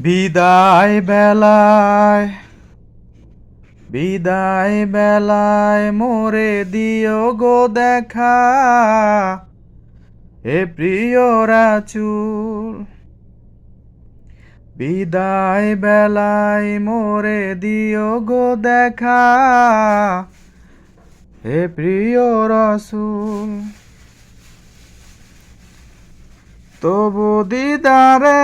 বিদায় বেলায় বিদায় বেলায় মোরে দিও গো দেখা, হে প্রিয় রাসূল। বিদায় বেলায় মোরে দিও গো দেখা, হে প্রিয় রাসূল। তবু দিদারে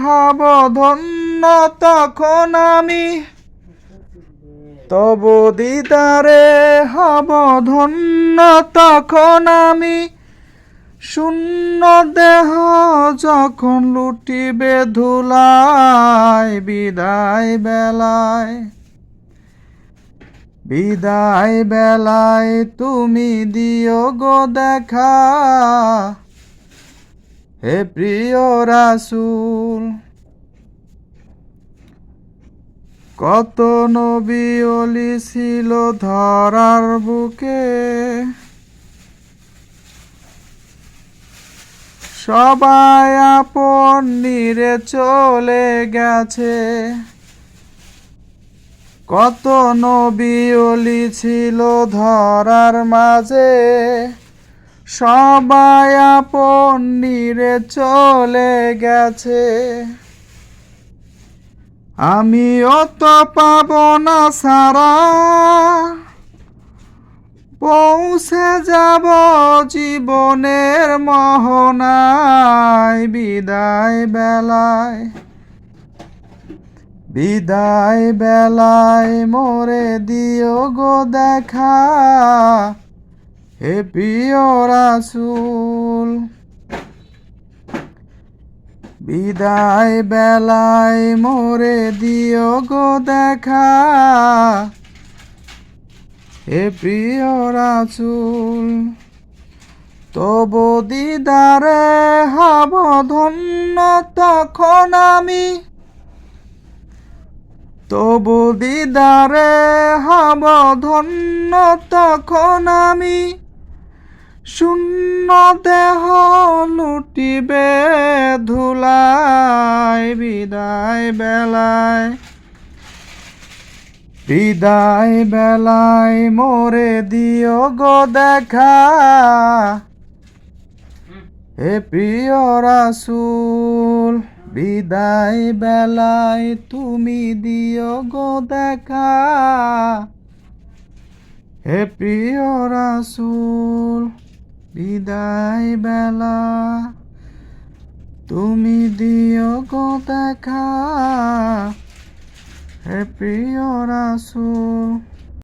হব ধন্য তখন আমি, তবু দিদারে হব ধন্য তখন আমি, শূন্য দেহ যখন লুটিবে ধুলায়। বিদায় বেলায় বিদায় বেলায় তুমি দিও গো দেখা, হে প্রিয় রাসূল। কত নবী ওলি ছিল ধরার বুকে, সবাই আপন নিরে চলে গেছে। কত নবী ওলি ছিল ধরার মাঝে, সবাই আপন নিরে চলে গেছে। আমিও তো পাব না সারা, পৌঁছে যাব জীবনের মোহনায়। বিদায় বেলায় বিদায় বেলায় মোরে দিও গো দেখা, হে প্রিয় রাসূল। বিদায় বেলায় মোরে দিও গো দেখা, হে প্রিয় রাসূল। তবু দিদারে হব ধন্য তখন আমি, তবু দিদারে হব ধন্য তখন আমি, শূন্য দেহ লুটিবে ধুলায়। বিদায় বেলায় বিদায় বেলায় মোরে দিও গো দেখা, হে প্রিয় রাসূল। বিদায় বেলায় তুমি দিও গো দেখা, হে প্রিয় রাসূল। বিদায় বেলা তুমি দিও গো দেখা, হে প্রিয় রাসূল।